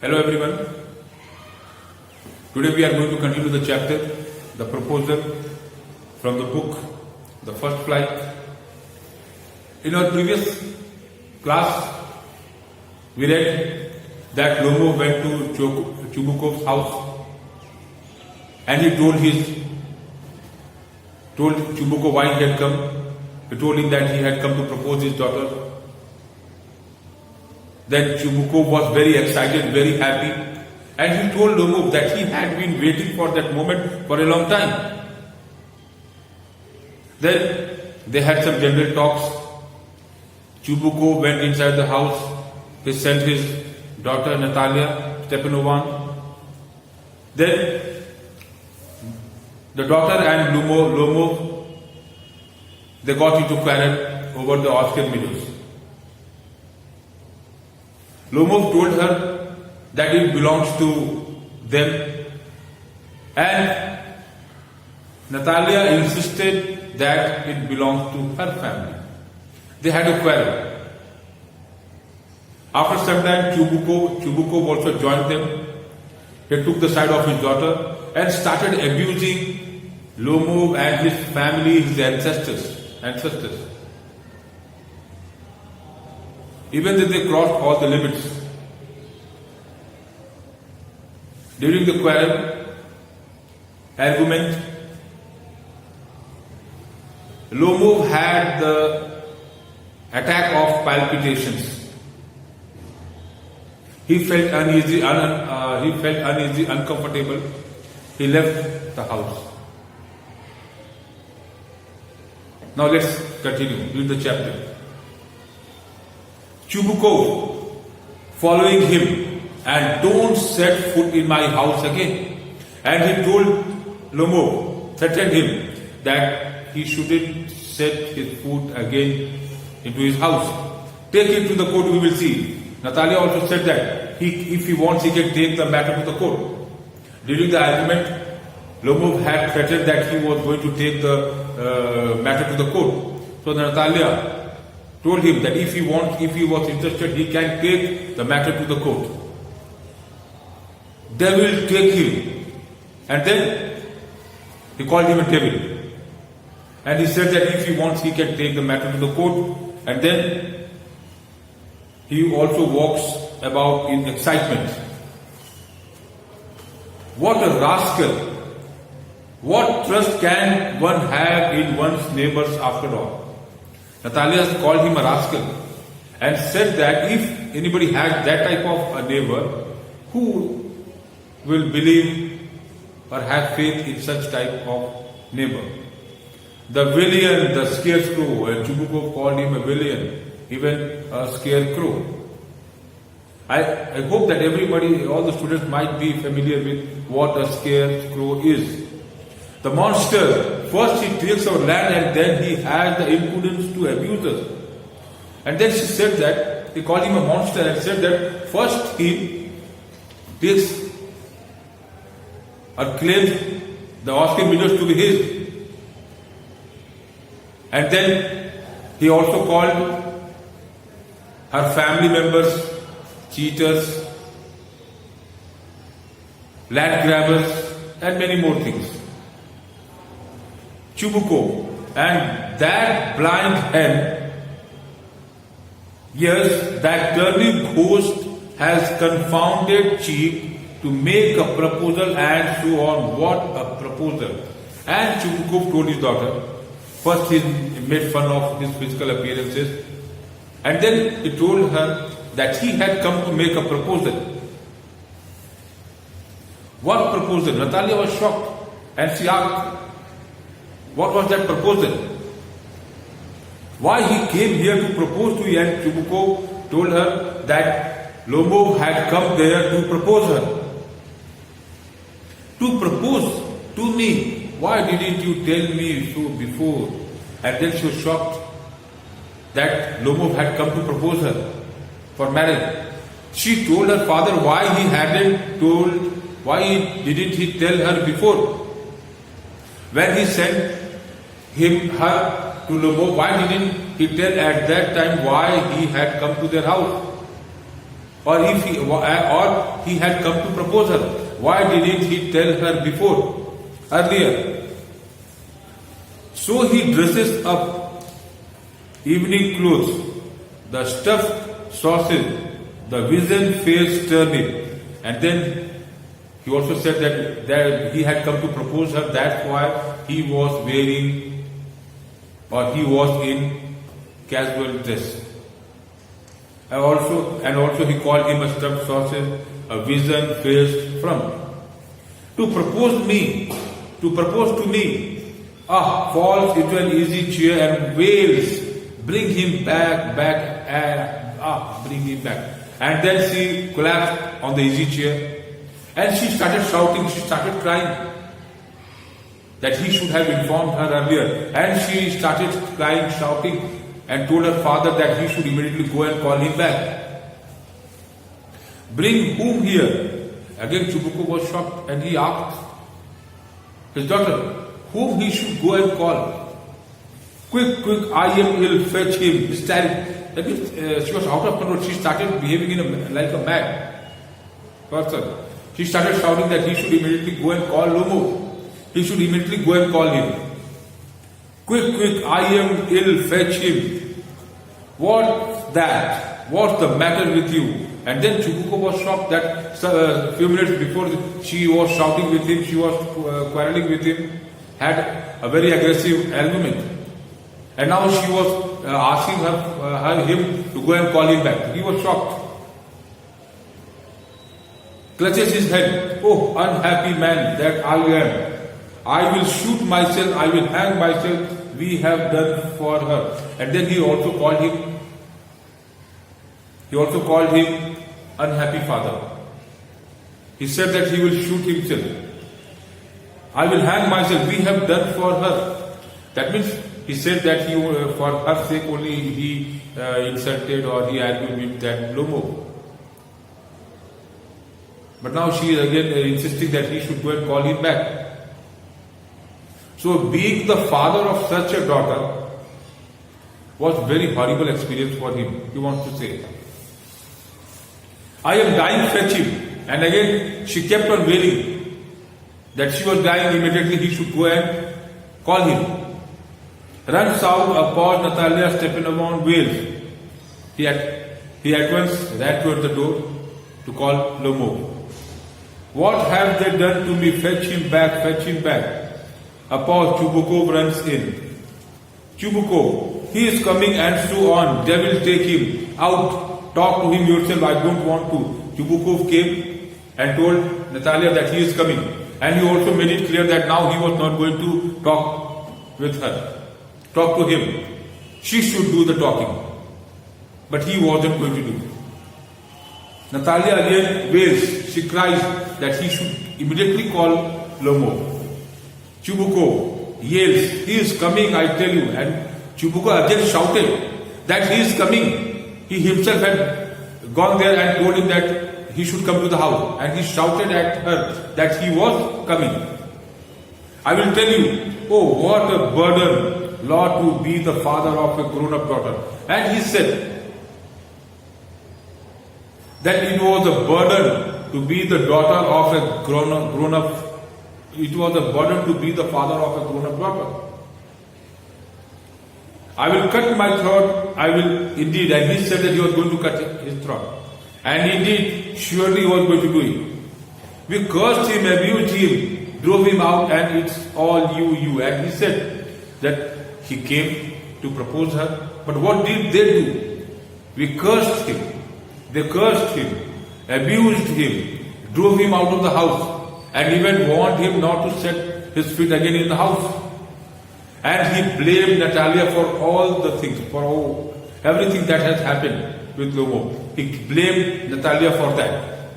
Hello everyone. Today we are going to continue the chapter, the proposal from the book, The First Flight. In our previous class, we read that Lomov went to Chubukov's house and he told Chubukov why he had come. He told him that he had come to propose his daughter. Then Chubukov was very excited, very happy, and he told Lomov that he had been waiting for that moment for a long time. Then they had some general talks. Chubukov went inside the house. He sent his daughter Natalia Stepanova. Then the daughter and Lomov, they got into quarrel over the Oscar Meadows. Lomov told her that it belongs to them, and Natalia insisted that it belongs to her family. They had a quarrel. After some time, Chubukov also joined them. He took the side of his daughter and started abusing Lomov and his family, his ancestors. Even though they crossed all the limits. During the argument, Lomov had the attack of palpitations. He felt uneasy, uncomfortable. He left the house. Now let's continue with the chapter. Chubukov, following him, and don't set foot in my house again. And he told Lomov, threatened him that he shouldn't set his foot again into his house. Take him to the court, we will see. Natalia also said that if he wants, he can take the matter to the court. During the argument, Lomov had threatened that he was going to take the matter to the court. So Natalia told him that if he was interested, he can take the matter to the court. They will take him. And then he called him a devil. And he said that if he wants, he can take the matter to the court. And then he also walks about in excitement. What a rascal! What trust can one have in one's neighbors after all? Natalia called him a rascal and said that if anybody has that type of a neighbor, who will believe or have faith in such type of neighbor? The villain, the scarecrow, and Chubukov called him a villain, even a scarecrow. I hope that everybody, all the students might be familiar with what a scarecrow is. The monster, first he takes our land and then he has the impudence to abuse us. And then she said that, he called him a monster and said that first he takes or claims the Oscar Meadows to be his. And then he also called her family members cheaters, land grabbers, and many more things. Chubukov and that blind hen, yes, that turning ghost has confounded cheek to make a proposal and so on. What a proposal! And Chubukov told his daughter, first he made fun of his physical appearances, and then he told her that he had come to make a proposal. What proposal? Natalia was shocked and she asked, what was that proposal? Why he came here to propose to you? And Chubukov told her that Lomov had come there to propose her. To propose to me. Why didn't you tell me so before? And then she was shocked that Lomov had come to propose her for marriage. She told her father why didn't he tell her before? When he sent her to Lomov, why didn't he tell at that time why he had come to their house? or he had come to propose her. Why didn't he tell her earlier? So he dresses up evening clothes, the stuffed sausage, the wizened face turnip, and then he also said that he had come to propose her. That's why he was wearing, or he was in casual dress. And also he called him a stuffed sausage, a wizened faced frump. To propose to me, falls into an easy chair and wails, bring him back, bring him back. And then she collapsed on the easy chair and she started shouting, she started crying that he should have informed her earlier. And she started crying, shouting, and told her father that he should immediately go and call him back. Bring whom here? Again Chubuko was shocked and he asked his daughter whom he should go and call. Quick, I will fetch him. That means she was out of control. She started behaving like a mad person. She started shouting that he should immediately go and call Lomo. He should immediately go and call him. Quick, I am ill, fetch him. What's that? What's the matter with you? And then Chubuko was shocked that a few minutes before she was shouting with him, she was quarreling with him, had a very aggressive argument. And now she was asking him to go and call him back. He was shocked. Clutches his head. Oh, unhappy man that I am. I will shoot myself, I will hang myself, we have done for her. And then he also called him unhappy father. He said that he will shoot himself. I will hang myself, we have done for her. That means he said that for her sake only he insulted or he argued with that Lomo. But now she is again insisting that he should go and call him back. So being the father of such a daughter was very horrible experience for him. He wants to say, I am dying, fetch him. And again she kept on wailing that she was dying, immediately he should go and call him. Runs out, upon Natalia Stepanovna wails. He at once ran toward the door to call Lomo. What have they done to me? Fetch him back, fetch him back. A pause, Chubuko runs in. Chubuko, he is coming and so on. Devil take him out. Talk to him yourself, I don't want to. Chubuko came and told Natalia that he is coming. And he also made it clear that now he was not going to talk with her. Talk to him. She should do the talking. But he wasn't going to do. Natalia again wails. She cries that he should immediately call Lomo. Chubuko yells, he is coming, I tell you. And Chubuko again shouted that he is coming. He himself had gone there and told him that he should come to the house. And he shouted at her that he was coming. I will tell you, oh, what a burden, Lord, to be the father of a grown-up daughter. And he said that it was a burden to be the daughter of a grown-up. It was a burden to be the father of a grown-up daughter. I will cut my throat, I will indeed. And he said that he was going to cut his throat. And indeed, surely he was going to do it. We cursed him, abused him, drove him out, and it's all you. And he said that he came to propose her. But what did they do? We cursed him. They cursed him, abused him, drove him out of the house, and even warned him not to set his feet again in the house. And he blamed Natalia for all the things, for everything that has happened with Lomo. He blamed Natalia for that.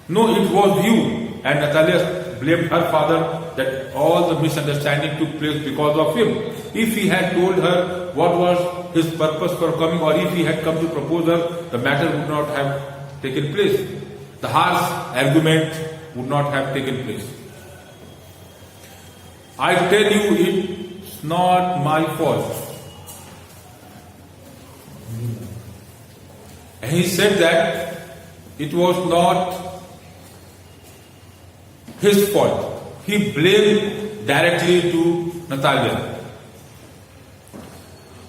No, it was you. And Natalia blamed her father that all the misunderstanding took place because of him. If he had told her what was his purpose for coming, or if he had come to propose her, the matter would not have taken place. The harsh argument would not have taken place. I tell you, it's not my fault. And he said that it was not his fault. He blamed directly to Natalia.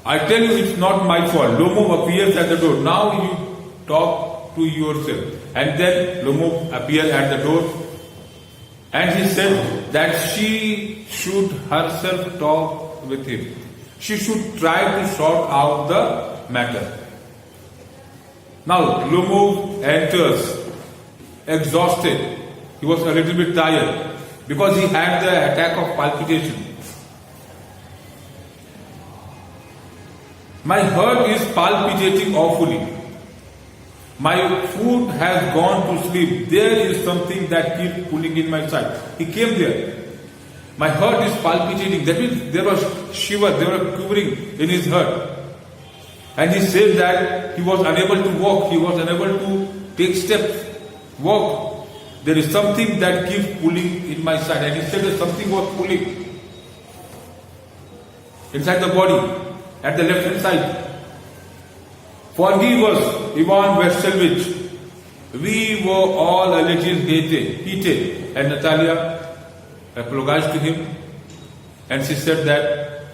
I tell you, it's not my fault. Lomov appears at the door. Now you talk to yourself. And then Lomov appeared at the door and he said that she should herself talk with him. She should try to sort out the matter. Now Lomov enters exhausted. He was a little bit tired because he had the attack of palpitation. My heart is palpitating awfully. My foot has gone to sleep. There is something that keeps pulling in my side. He came there. My heart is palpitating. That means there was shiver, there was quivering in his heart. And he said that he was unable to walk. He was unable to take steps, walk. There is something that keeps pulling in my side. And he said that something was pulling inside the body. At the left hand side. Forgive us, Ivan Vesselvich. We were all a little heated. And Natalia apologized to him. And she said that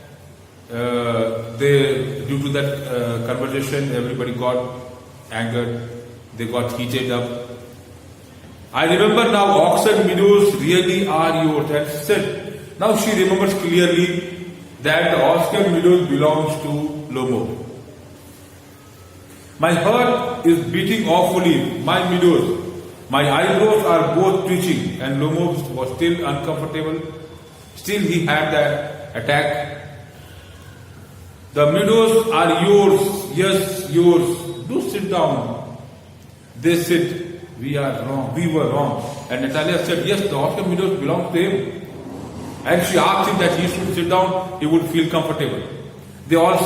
due to that conversation, everybody got angered. They got heated up. I remember now, Oxford meadows really are yours. And she said, now she remembers clearly that the Oscar meadows belongs to Lomov. My heart is beating awfully, my meadows. My eyebrows are both twitching and Lomov was still uncomfortable. Still he had that attack. The meadows are yours, yes, yours. Do sit down. They said, we are wrong, we were wrong. And Natalia said, yes, the Oscar meadows belong to him. And she asked him that he should sit down, he would feel comfortable. They all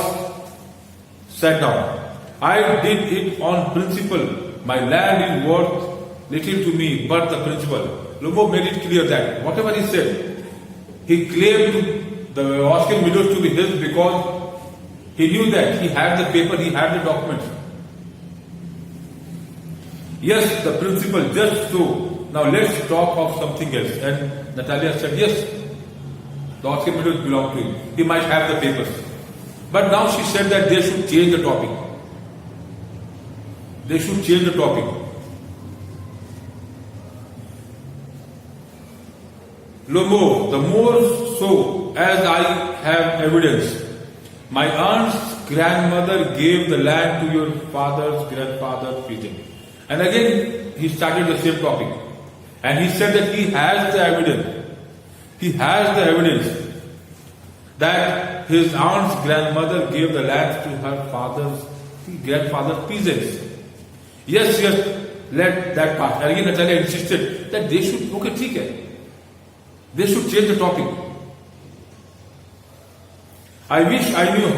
sat down. I did it on principle. My land is worth little to me, but the principle. Lomov made it clear that whatever he said, he claimed the Oscar meadows to be his because he knew that he had the paper, he had the documents. Yes, the principle, just so. Now let's talk of something else. And Natalia said, yes. The Oscar meadows belong to him. He might have the papers. But now she said that they should change the topic. They should change the topic. Lomov, the more so as I have evidence. My aunt's grandmother gave the land to your father's grandfather Peter. And again he started the same topic. And he said that he has the evidence. He has the evidence that his aunt's grandmother gave the land to her father's grandfather's peasants. Yes, let that pass. And again Natalia insisted that they should, okay, ठीक है. They should change the topic. I wish I knew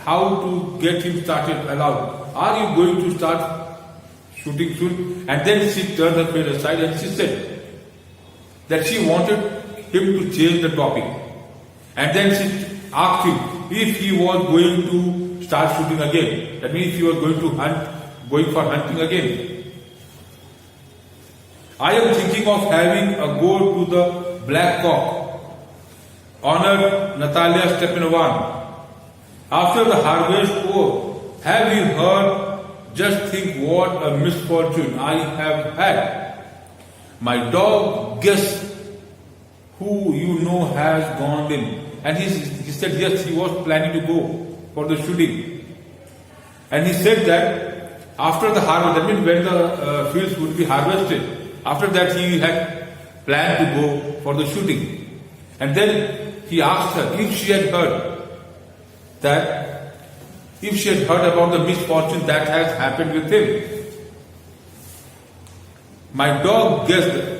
how to get him started aloud. Are you going to start shooting soon? And then she turned her face aside and she said that she wanted him to change the topic. And then she asked him if he was going to start shooting again. That means if he was going for hunting again. I am thinking of having a go to the Black Cock. Honored Natalia Stepanovna. After the harvest, have you heard? Just think what a misfortune I have had. My dog, guess who you know has gone in. And he said yes, he was planning to go for the shooting. And he said that after the harvest, that means when the fields would be harvested, after that he had planned to go for the shooting. And then he asked her if she had heard about the misfortune that has happened with him. My dog guessed.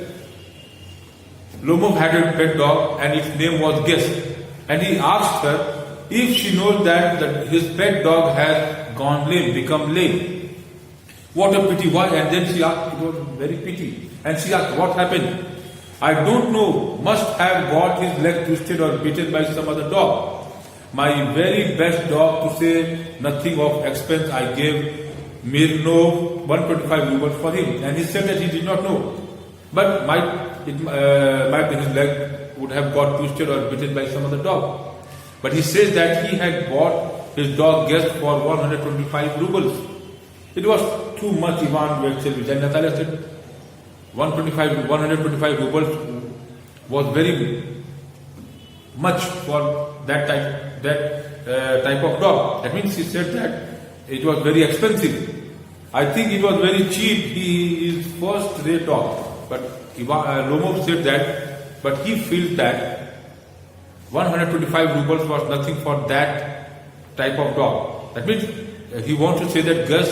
Lomov had a pet dog and its name was Guess. And he asked her if she knows that his pet dog has gone lame, become lame. What a pity, why? And then she asked, it was very pity. And she asked, what happened? I don't know, must have got his leg twisted or bitten by some other dog. My very best dog, to say nothing of expense, I gave Mirnov 125 rubles for him, and he said that he did not know, but might his leg would have got twisted or bitten by some other dog. But he says that he had bought his dog Guest for 125 rubles. It was too much, Ivan Vexelvich. And Natalia said 125 rubles was very much for that type of dog. That means he said that it was very expensive. I think it was very cheap. He is first rate dog. But Lomov said that, but he feels that 125 rubles was nothing for that type of dog. That means he wants to say that Gus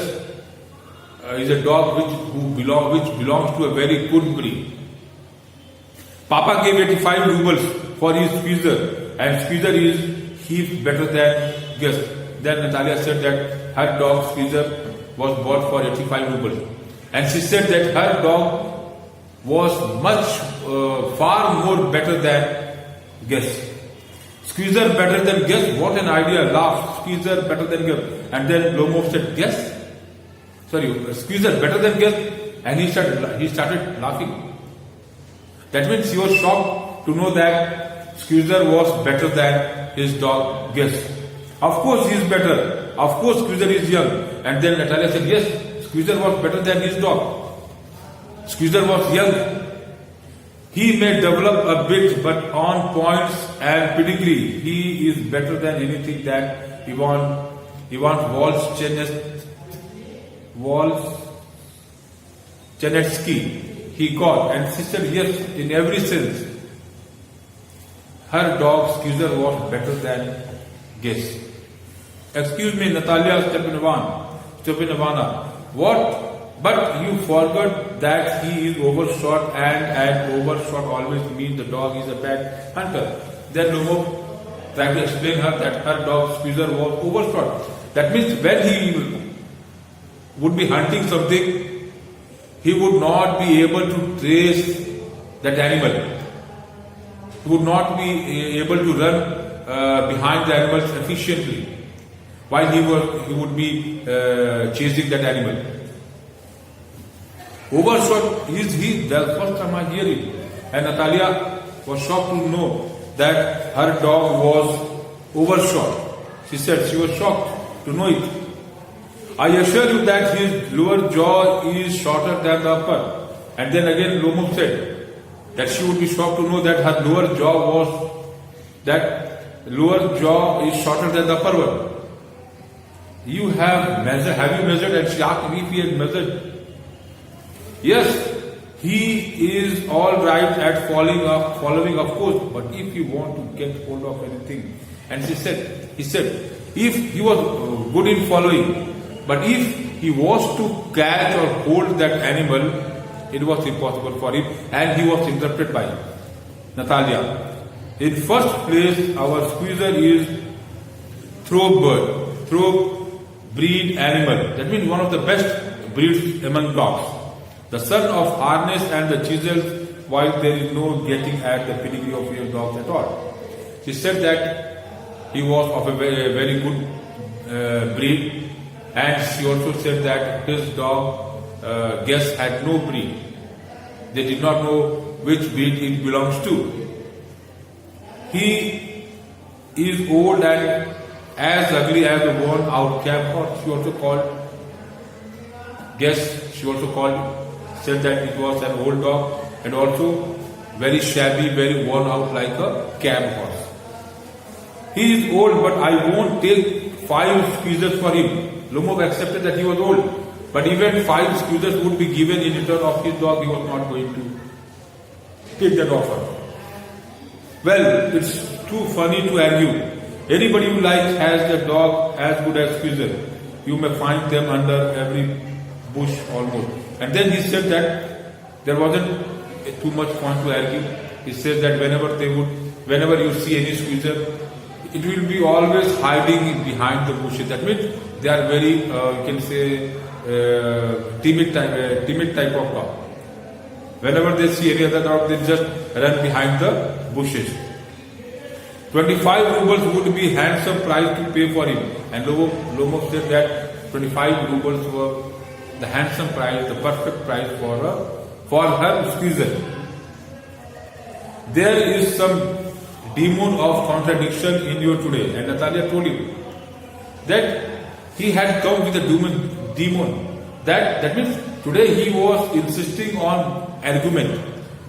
is a dog which belongs to a very good breed. Papa gave 85 rubles for his squeezer, and squeezer is heaps better than Gus. Then Natalia said that her dog squeezer was bought for 85 rubles, and she said that her dog was far more better than Gus. Squeezer better than Gus? What an idea! Laugh. Squeezer better than Gus. And then Lomov said, Gus? Sorry, Squeezer better than Gus? And he started laughing. That means he was shocked to know that Squeezer was better than his dog Gus. Of course he is better. Of course Squeezer is young. And then Natalia said, yes, Squeezer was better than his dog. Squeezer was young. He may develop a bit, but on points and pedigree, he is better than anything that Ivan Volchenetsky he got. And she said, yes, in every sense, her dog Squeezer was better than Gus. Excuse me, Natalia Stepanovna, what? But you forgot that he is overshot, and overshot always means the dog is a bad hunter. Then Lomov tried to explain her that her dog Squeezer was overshot. That means when he would be hunting something, he would not be able to trace that animal. He would not be able to run behind the animals efficiently while he would be chasing that animal. Overshot is the first time I hear it. And Natalia was shocked to know that her dog was overshot. She said she was shocked to know it. I assure you that his lower jaw is shorter than the upper. And then again Lomov said that she would be shocked to know that her lower jaw is shorter than the upper one. Have you measured? And she asked me if he had measured. Yes, he is all right at following, of course, but if you want to get hold of anything, and he said, if he was good in following, but if he was to catch or hold that animal, it was impossible for him, and he was interrupted by Natalia. In first place, our squeezer is thoroughbred breed animal. That means one of the best breeds among dogs. The son of harness and the chisels, while there is no getting at the pedigree of your dogs at all. She said that he was of a very, very good breed, and she also said that his dog Gus had no breed. They did not know which breed it belongs to. He is old and as ugly as a worn out cab horse. She also said that it was an old dog and also very shabby, very worn out like a cab horse. He is old, but I won't take 5 squeezers for him. Lomov accepted that he was old, but even 5 squeezers would be given in return of his dog. He was not going to take that offer. Well, it's too funny to argue. Anybody who likes has the dog as good as squeezer. You may find them under every bush almost. And then he said that there wasn't too much point to argue. He said that whenever you see any squeezer, it will be always hiding behind the bushes. That means they are very, you can say, timid type of dog. Whenever they see any other dog, they just run behind the bushes. 25 rubles would be handsome price to pay for him. And Lomov said that 25 rubles were the handsome price, the perfect price for her squeezer. There is some demon of contradiction in you today. And Natalia told him that he had come with a demon. That means today he was insisting on argument,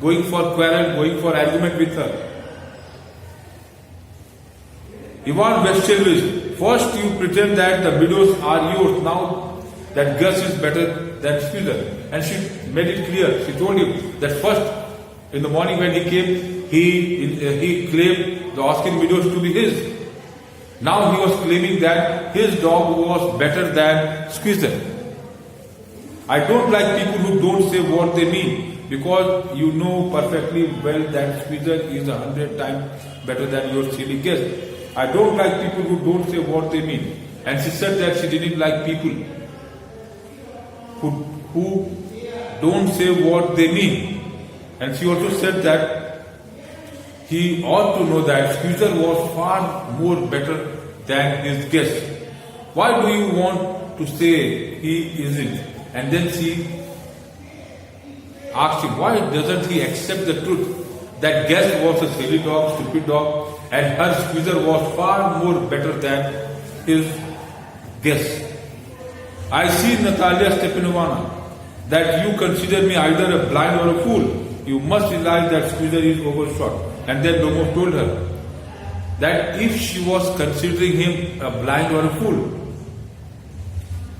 going for quarrel, going for argument with her. Ivan Vestelvis, first you pretend that the widows are yours, now that Gus is better than squeezer. And she made it clear. She told him that first in the morning when he came, he claimed the Oskin widows to be his. Now he was claiming that his dog was better than squeezer. I don't like people who don't say what they mean, because you know perfectly well that squeezer is 100 times better than your silly guess. I don't like people who don't say what they mean. And she said that she didn't like people who don't say what they mean. And she also said that he ought to know that squeezer was far more better than his guest. Why do you want to say he isn't? And then she asked him, why doesn't he accept the truth that guest was a silly dog, stupid dog, and her squeezer was far more better than his guest? I see, Natalia Stepanovna, that you consider me either a blind or a fool. You must realize that squeezer is overshot. And then Lomov told her that if she was considering him a blind or a fool,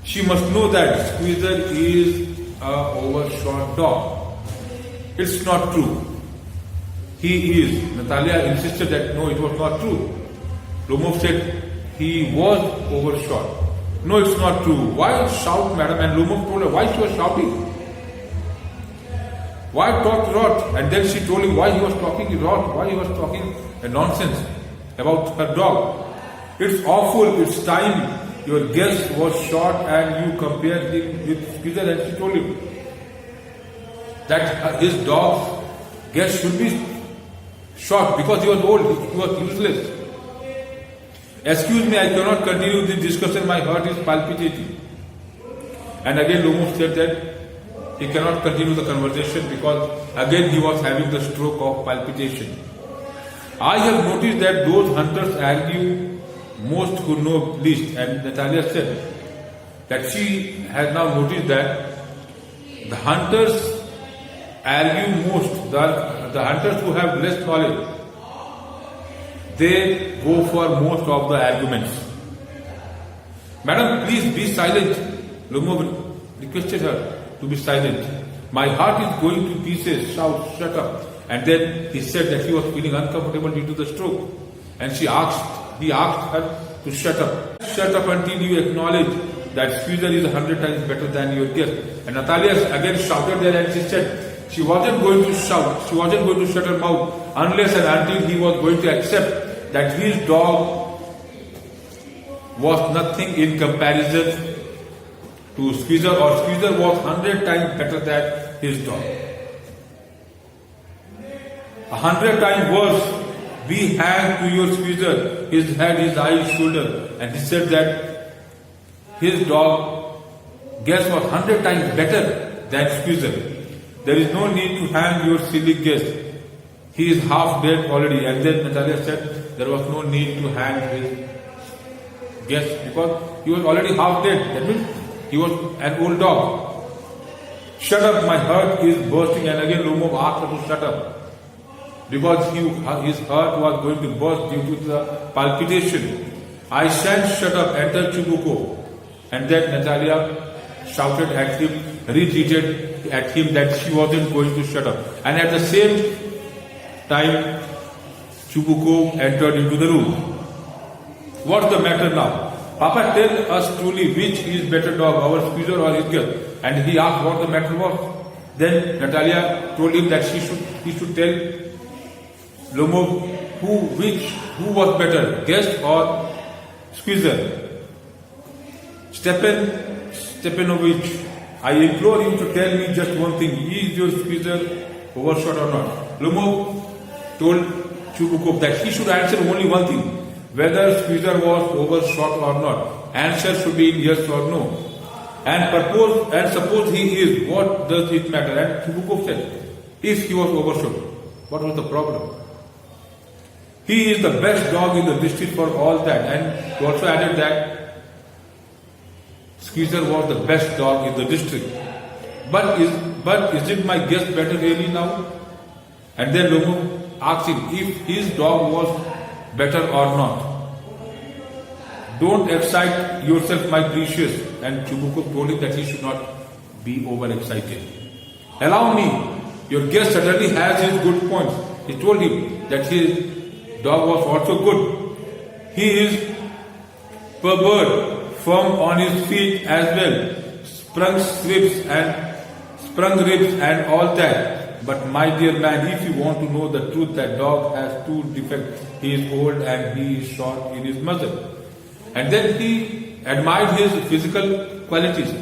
she must know that squeezer is an overshot dog. It's not true. He is. Natalia insisted that no, it was not true. Lomov said he was overshot. No, it's not true. Why shout, madam? And Lomov told her why she was shouting. Why talk rot? And then she told him why he was talking rot, why he was talking nonsense about her dog. It's awful, it's time. Your guess was short and you compared him with squeezer, and she told him that his dog's guess should be short because he was old, he was useless. Excuse me, I cannot continue this discussion, my heart is palpitating. And again Lomov said that he cannot continue the conversation because again he was having the stroke of palpitation. I have noticed that those hunters argue most who know least, and Natalia said that she has now noticed that the hunters argue most, the hunters who have less knowledge, they go for most of the arguments. Madam, please be silent. Lomov requested her to be silent. My heart is going to pieces. Shout, shut up. And then he said that he was feeling uncomfortable due to the stroke. And he asked her to shut up. Shut up until you acknowledge that squeezer is 100 times better than your guest. And Natalia again shouted there, and she said she wasn't going to shout, she wasn't going to shut her mouth unless and until he was going to accept that his dog was nothing in comparison to squeezer, or squeezer was 100 times better than his dog. 100 times worse. We hang to your squeezer, his head, his eyes, shoulder. And he said that his dog guess was 100 times better than squeezer. There is no need to hang your silly guess. He is half dead already. And then Natalia said there was no need to hang his guess because he was already half dead. That means he was an old dog. Shut up, my heart is bursting. And again Lomov asked her to shut up, because his heart was going to burst due to the palpitation. I shan't shut up, enter Chubukov. And then Natalia shouted at him, retreated at him that she wasn't going to shut up. And at the same time, Chubukov entered into the room. What's the matter now? Papa, tell us truly which is better dog, our squeezer or his girl. And he asked what the matter was. Then Natalia told him that he should tell Lomov who was better, guest or squeezer. Stepanovich, I implore you to tell me just one thing. Is your squeezer overshot or not? Lomov told Chubukov that he should answer only one thing, whether squeezer was overshot or not. Answer should be in yes or no. And suppose he is, what does it matter? And Chubukov said, if he was overshot, what was the problem? He is the best dog in the district for all that. And he also added that Squeezer was the best dog in the district. But is it my guess better really now? And then Lomo asked him if his dog was better or not. Don't excite yourself, my precious. And Chubukov told him that he should not be overexcited. Allow me. Your guest certainly has his good points. He told him that his dog was also good. He is pervert, firm on his feet as well, sprung ribs and all that. But my dear man, if you want to know the truth, that dog has two defects. He is old and he is short in his muzzle. And then he admired his physical qualities,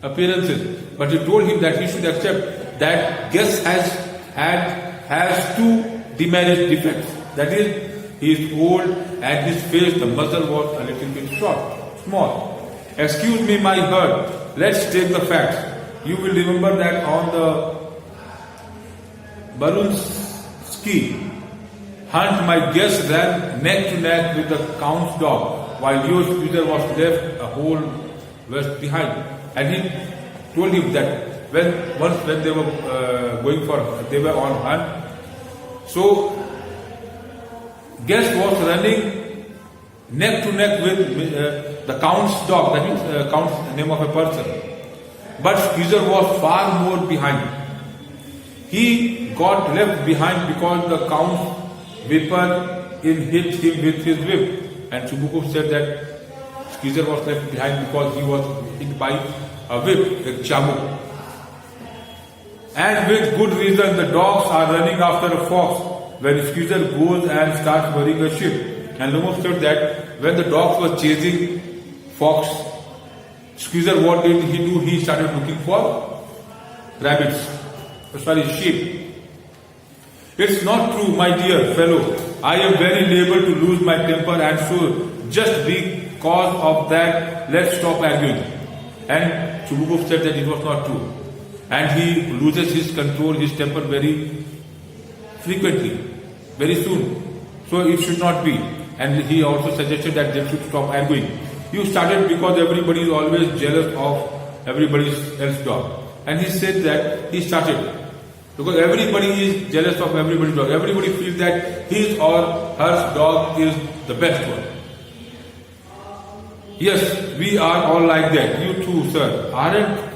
appearances. But he told him that he should accept that guest has two demerit defects. That is, he is old and his face, the muzzle was a little bit small. Excuse me, my herd. Let's take the facts. You will remember that on the Barunsky hunt, my guest ran neck to neck with the Count's dog, while your Squeezer was left a whole west behind. And he told him that when they were they were on hunt, so guest was running neck to neck with the Count's dog, that means Count's name of a person. But Squeezer was far more behind. He got left behind because the Count's whipper hit him with his whip. And Chubukov said that Squeezer was left behind because he was hit by a whip, a chabuk. And with good reason, the dogs are running after a fox when Squeezer goes and starts worrying a sheep. And Lomo said that when the dogs were chasing fox, Squeezer, what did he do? He started looking for sheep. It's not true, my dear fellow. I am very liable to lose my temper, and so just because of that, let's stop arguing. And Chubukov said that it was not true. And he loses his control, his temper very frequently, very soon. So it should not be. And he also suggested that they should stop arguing. You started because everybody is always jealous of everybody else's dog. And he said that he started because everybody is jealous of everybody's dog. Everybody feels that his or her dog is the best one. Yes, we are all like that. You too, sir, aren't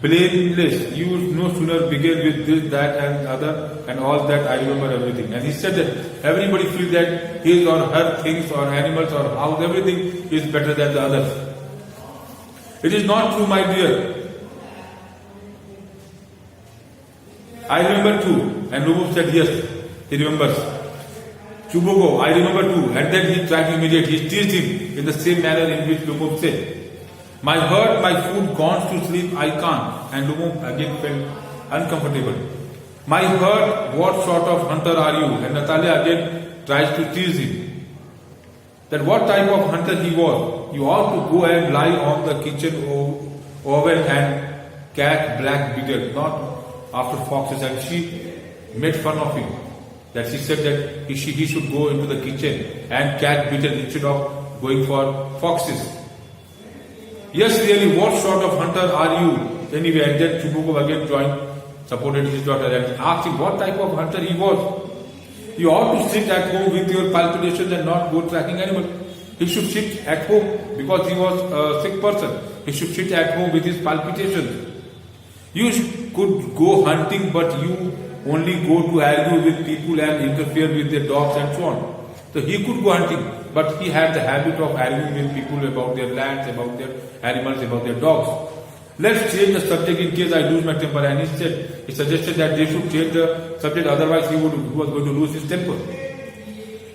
blameless. You no sooner began with this, that and other and all that, I remember everything. And he said that everybody feels that his or her things or animals or house, everything is better than the others. It is not true, my dear. I remember too. And Lomo said yes, he remembers. Chubukov, I remember too. And then he tried immediately. He teased him in the same manner in which Lomo said, my herd, my food, gone to sleep, I can't. And Lomo again felt uncomfortable. My herd, what sort of hunter are you? And Natalia again tries to tease him. That what type of hunter he was. You ought to go and lie on the kitchen oven and catch black beetle, not after foxes. And she made fun of him. That she said that he should go into the kitchen and catch beetle instead of going for foxes. Yes, really, what sort of hunter are you? Anyway, and then Chubukov again supported his daughter and asked him what type of hunter he was. You ought to sit at home with your palpitations and not go tracking animals. He should sit at home because he was a sick person. He should sit at home with his palpitations. You could go hunting, but you only go to argue with people and interfere with their dogs and so on. So he could go hunting, but he had the habit of arguing with people about their lands, about their animals, about their dogs. Let's change the subject in case I lose my temper. And he suggested that they should change the subject, otherwise he was going to lose his temper.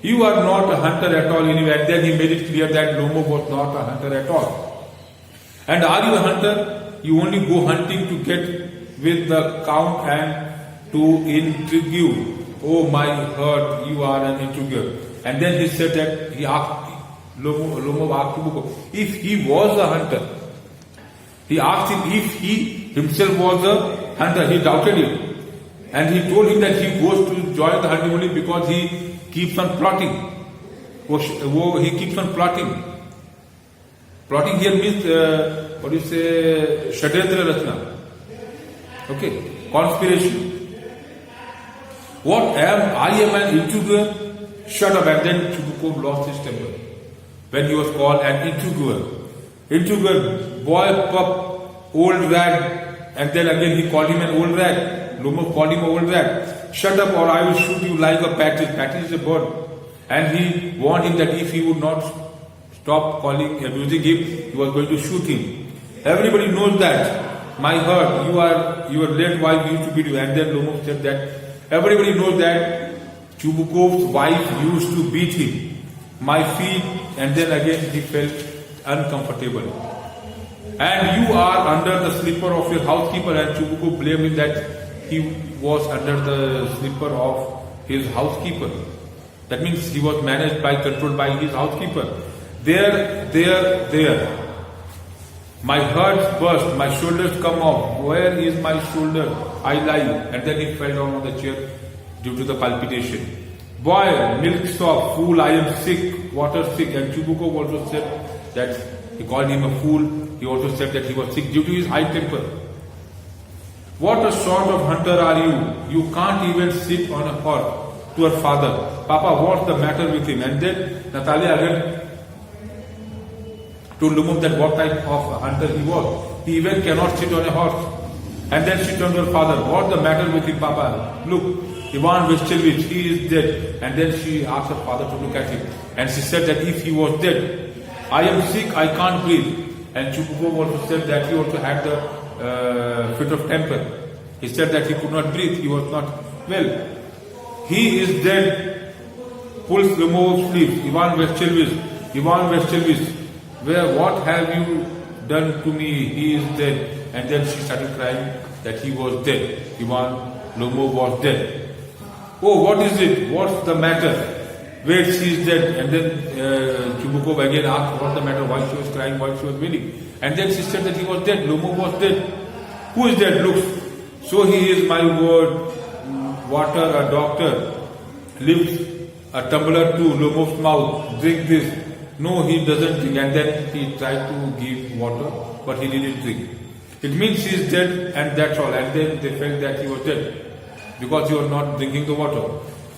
You are not a hunter at all anyway. And then he made it clear that Lomo was not a hunter at all. And are you a hunter? You only go hunting to get with the Count and to intrigue you. Oh my herd, you are an intriguer. And then he said that Lomov asked Chubukov if he was a hunter. He asked him if he himself was a hunter. He doubted it. And he told him that he goes to join the hunting only because he keeps on plotting. He keeps on plotting. Plotting here means, Shadendra Rachna. Okay, conspiration. What am I an interviewer? Shut up. And then Chubukov lost his temper when he was called an interviewer. Interviewer, boy, pup, old rag, and then again he called him an old rag. Lomov called him an old rag. Shut up or I will shoot you like a patch. Patch is a bird. And he warned him that if he would not stop abusing him, he was going to shoot him. Everybody knows that. My heart, your late wife used to beat you. And then Lomov said that everybody knows that Chubukov's wife used to beat him. My feet, and then again he felt uncomfortable. And you are under the slipper of your housekeeper, and Chubukov blamed him that he was under the slipper of his housekeeper. That means he was managed controlled by his housekeeper. There. My heart burst, my shoulders come off. Where is my shoulder? I lie. And then he fell down on the chair due to the palpitation. Boy, milk stop, fool, I am sick, water sick. And Chubukov also said that he called him a fool. He also said that he was sick due to his high temper. What a sort of hunter are you? You can't even sit on a horse. To her father, Papa, what's the matter with him? And then Natalia again told Lomov that what type of hunter he was. He even cannot sit on a horse. And then she turned to her father, what's the matter with him, Papa? Look, Ivan Veselevich, he is dead. And then she asked her father to look at him. And she said that if he was dead, I am sick, I can't breathe. And Chubukov also said that he also had the fit of temper. He said that he could not breathe, he was not well. He is dead. Pulls Lomov's sleeve. Ivan Veselevich, what have you done to me? He is dead. And then she started crying that he was dead. Ivan Lomov was dead. Oh, what is it? What's the matter? Wait, she is dead. And then Chubukov again asked what's the matter, why she was crying, why she was wailing. And then she said that he was dead. Lomov was dead. Who is dead? Looks. So he is my word. Water, a doctor, lifts a tumbler to Lomov's mouth, drink this. No, he doesn't drink. And then he tried to give water, but he didn't drink. It means he is dead and that's all. And then they felt that he was dead because he was not drinking the water.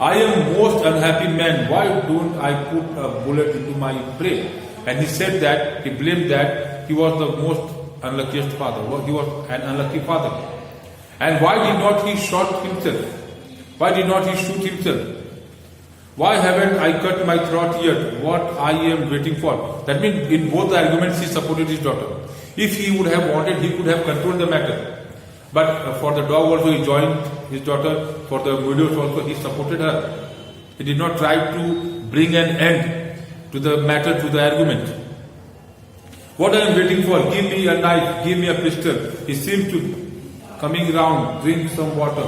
I am most unhappy man. Why don't I put a bullet into my brain? And he said that, he blamed that he was the most unluckiest father. He was an unlucky father. And why did not he shot himself? Why did not he shoot himself? Why haven't I cut my throat yet? What I am waiting for. That means in both the arguments he supported his daughter. If he would have wanted, he could have controlled the matter. But for the dog also he joined his daughter. For the widows also he supported her. He did not try to bring an end to the matter, to the argument. What I am waiting for? Give me a knife, give me a pistol. He seems to coming round, drink some water.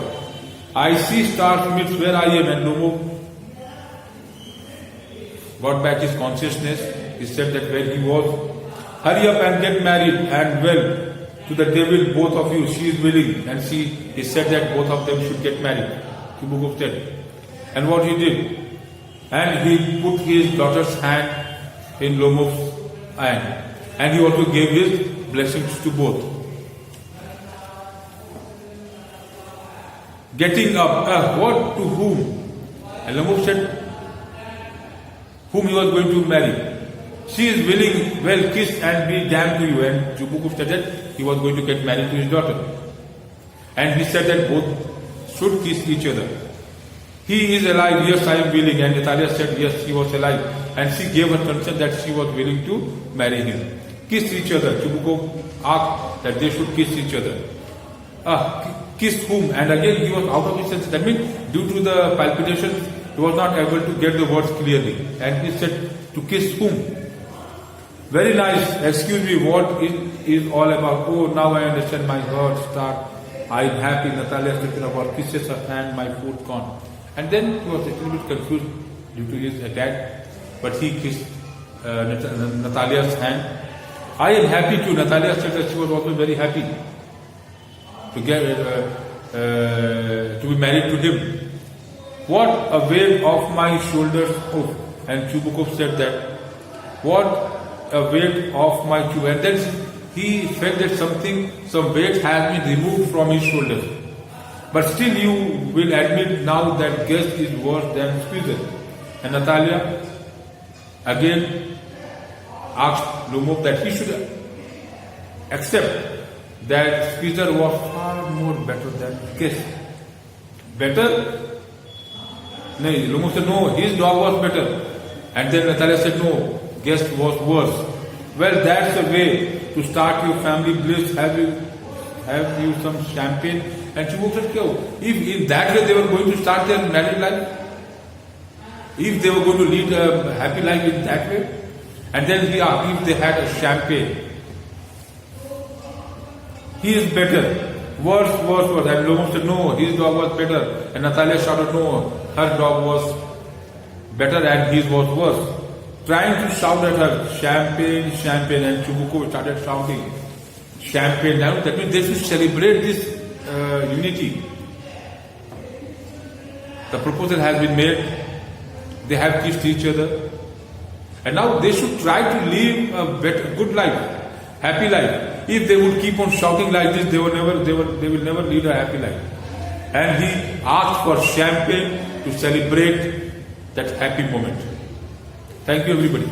I see stars midst where I am. And Lomov got back his consciousness. He said that where he was, hurry up and get married and well. To the devil, both of you. She is willing. And he said that both of them should get married. Chubukov said. And what he did? And he put his daughter's hand in Lomov's hand. And he also gave his blessings to both. Getting up, what to whom? And Lomov said, whom he was going to marry. She is willing, well, kiss and be damned to you. And Chubukov said that he was going to get married to his daughter. And he said that both should kiss each other. He is alive, yes, I am willing. And Natalia said, yes, he was alive. And she gave her consent that she was willing to marry him. Kiss each other. Chubukov asked that they should kiss each other. Kiss whom? And again he was out of his senses. That means due to the palpitations, he was not able to get the words clearly. And he said, to kiss whom? Very nice. Excuse me, what is all about? Oh, now I understand, my heart start. I'm happy. Natalia is talking about kisses her hand, my food gone. And then he was a little bit confused due to his attack. But he kissed Natalia's hand. I am happy too. Natalia said that she was also very happy to get to be married to him. What a weight off my shoulders. Oh, and Chubukov said that. What a weight off my shoulders. And then he felt that some weight has been removed from his shoulders. But still you will admit now that Guest is worse than Squeezer. And Natalia again asked Lumov that he should accept that Squeezer was far more better than Guest. Better? No, Lumov said no, his dog was better. And then Natalia said no, Guest was worse. Well, that's the way to start your family bliss. Have you some champagne? And Chubuk said, if in that way they were going to start their married life, if they were going to lead a happy life in that way, and then he asked if they had a champagne. He is better. Worse. And Lumov said, no, his dog was better. And Natalia shouted, no, her dog was better and his was worse. Trying to shout at her, champagne, and Chubukov started shouting, champagne. Now that means they should celebrate this unity. The proposal has been made. They have kissed each other. And now they should try to live a better, good life, happy life. If they would keep on shouting like this, they will never lead a happy life. And he asked for champagne to celebrate that happy moment. Thank you, everybody.